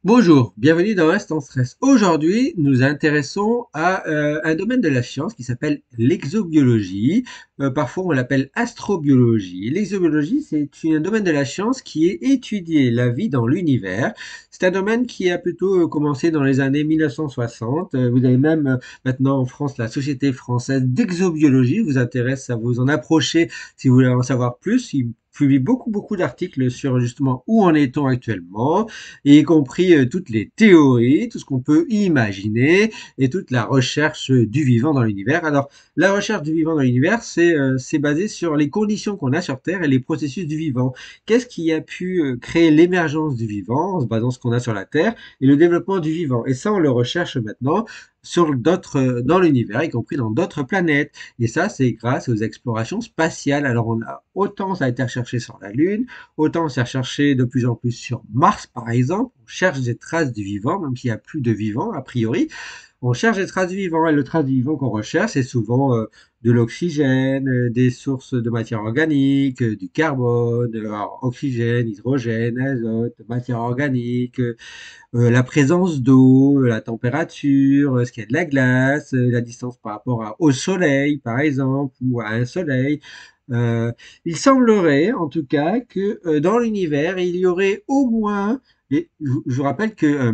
Bonjour, bienvenue dans Instant Stress. Aujourd'hui, nous intéressons à un domaine de la science qui s'appelle l'exobiologie. Parfois, on l'appelle astrobiologie. L'exobiologie, c'est un domaine de la science qui est étudier la vie dans l'univers. C'est un domaine qui a plutôt commencé dans les années 1960. Vous avez même maintenant en France la Société française d'exobiologie. Vous intéresse à vous en approcher si vous voulez en savoir plus. Il publie beaucoup d'articles sur justement où en est-on actuellement, y compris toutes les théories, tout ce qu'on peut imaginer et toute la recherche du vivant dans l'univers. Alors, la recherche du vivant dans l'univers, c'est basé sur les conditions qu'on a sur Terre et les processus du vivant. Qu'est-ce qui a pu créer l'émergence du vivant en se basant sur ce qu'on a sur la Terre et le développement du vivant. Et ça, on le recherche maintenant sur d'autres dans l'univers, y compris dans d'autres planètes. Et ça, c'est grâce aux explorations spatiales. Alors, on a autant ça a été recherché sur la Lune, autant c'est recherché de plus en plus sur Mars, par exemple. On cherche des traces du vivant, même s'il n'y a plus de vivant, a priori. On cherche des traces du vivant, et le trace du vivant qu'on recherche, c'est souvent de l'oxygène, des sources de matière organique, du carbone, alors, oxygène, hydrogène, azote, matière organique, la présence d'eau, la température, ce qu'il y a de la glace, la distance par rapport au soleil, par exemple, ou à un soleil. Euh, il semblerait, en tout cas, que dans l'univers, il y aurait au moins, je vous rappelle que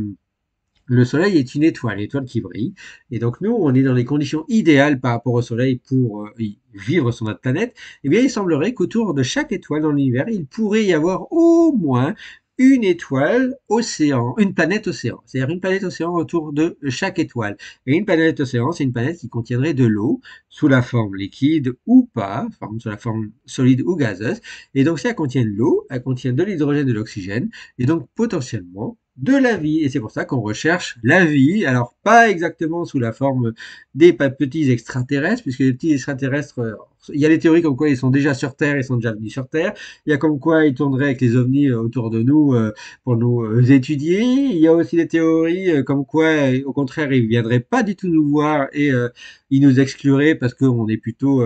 le Soleil est une étoile qui brille, et donc nous, on est dans les conditions idéales par rapport au Soleil pour vivre sur notre planète. Eh bien, il semblerait qu'autour de chaque étoile dans l'univers, il pourrait y avoir au moins une étoile océan, une planète océan. C'est-à-dire une planète océan autour de chaque étoile. Et une planète océan, c'est une planète qui contiendrait de l'eau sous la forme liquide ou pas, sous la forme solide ou gazeuse. Et donc, si elle contient de l'eau, elle contient de l'hydrogène, de l'oxygène, et donc potentiellement de la vie. Et c'est pour ça qu'on recherche la vie. Alors, pas exactement sous la forme des petits extraterrestres, puisque les petits extraterrestres, il y a les théories comme quoi ils sont déjà sur Terre, ils sont déjà venus sur Terre. Il y a comme quoi ils tourneraient avec les ovnis autour de nous pour nous étudier. Il y a aussi des théories comme quoi, au contraire, ils viendraient pas du tout nous voir et ils nous excluraient parce qu'on est plutôt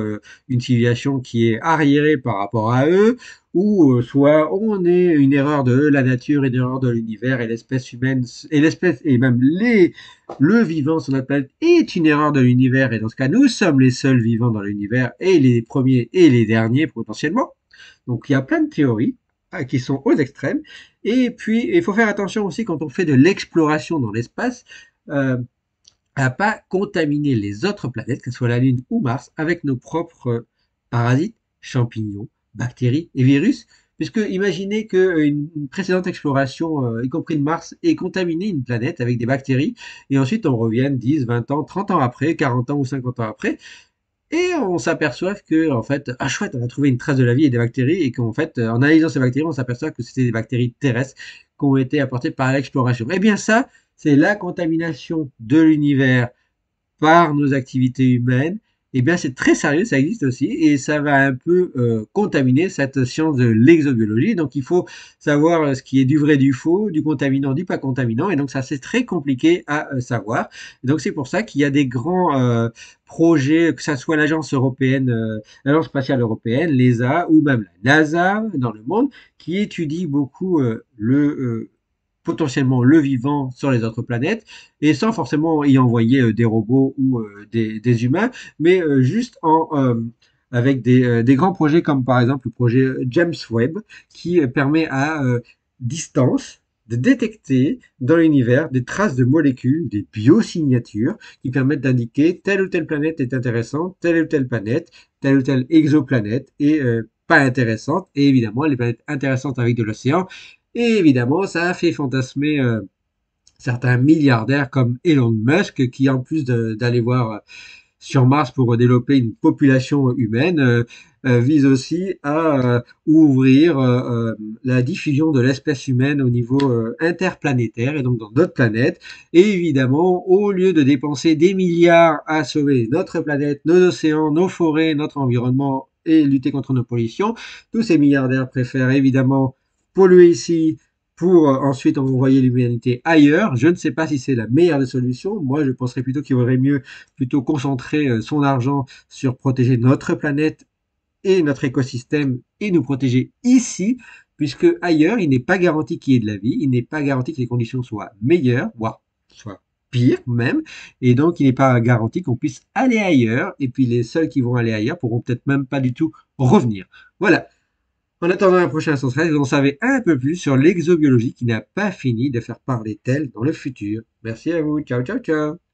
une civilisation qui est arriérée par rapport à eux, ou soit on est une erreur de la nature, une erreur de l'univers, et l'espèce humaine, et l'espèce, et même le vivant sur notre planète est une erreur de l'univers, et dans ce cas, nous sommes les seuls vivants dans l'univers, et les premiers et les derniers potentiellement. Donc il y a plein de théories qui sont aux extrêmes, et puis il faut faire attention aussi quand on fait de l'exploration dans l'espace, euh, à pas contaminer les autres planètes, que ce soit la Lune ou Mars, avec nos propres parasites, champignons, bactéries et virus. Puisque imaginez qu'une précédente exploration, y compris de Mars, ait contaminé une planète avec des bactéries, et ensuite on revienne 10, 20 ans, 30 ans après, 40 ans ou 50 ans après, et on s'aperçoit que, en fait, ah chouette, on a trouvé une trace de la vie et des bactéries, et qu'en fait, en analysant ces bactéries, on s'aperçoit que c'était des bactéries terrestres qui ont été apportées par l'exploration. Eh bien ça, c'est la contamination de l'univers par nos activités humaines. Eh bien, c'est très sérieux, ça existe aussi, et ça va un peu contaminer cette science de l'exobiologie. Donc, il faut savoir ce qui est du vrai, du faux, du contaminant, du pas contaminant, et donc ça, c'est très compliqué à savoir. Et donc, c'est pour ça qu'il y a des grands projets, que ce soit l'agence européenne, l'agence spatiale européenne, l'ESA, ou même la NASA dans le monde, qui étudie beaucoup potentiellement le vivant sur les autres planètes, et sans forcément y envoyer des robots ou des humains, mais juste avec des grands projets comme par exemple le projet James Webb, qui permet à distance de détecter dans l'univers des traces de molécules, des biosignatures, qui permettent d'indiquer telle ou telle planète est intéressante, telle ou telle planète, telle ou telle exoplanète est pas intéressante, et évidemment les planètes intéressantes avec de l'océan. Et évidemment, ça a fait fantasmer certains milliardaires comme Elon Musk, qui en plus d'aller voir sur Mars pour développer une population humaine, vise aussi à ouvrir la diffusion de l'espèce humaine au niveau interplanétaire et donc dans d'autres planètes. Et évidemment, au lieu de dépenser des milliards à sauver notre planète, nos océans, nos forêts, notre environnement et lutter contre nos pollutions, tous ces milliardaires préfèrent évidemment polluer ici pour ensuite envoyer l'humanité ailleurs. Je ne sais pas si c'est la meilleure des solutions. Moi, je penserais plutôt qu'il vaudrait mieux plutôt concentrer son argent sur protéger notre planète et notre écosystème et nous protéger ici, puisque ailleurs, il n'est pas garanti qu'il y ait de la vie, il n'est pas garanti que les conditions soient meilleures, voire soient pires même, et donc il n'est pas garanti qu'on puisse aller ailleurs, et puis les seuls qui vont aller ailleurs pourront peut-être même pas du tout revenir. Voilà. En attendant un prochain Science Rêve, vous en savez un peu plus sur l'exobiologie qui n'a pas fini de faire parler d'elle dans le futur. Merci à vous. Ciao, ciao, ciao.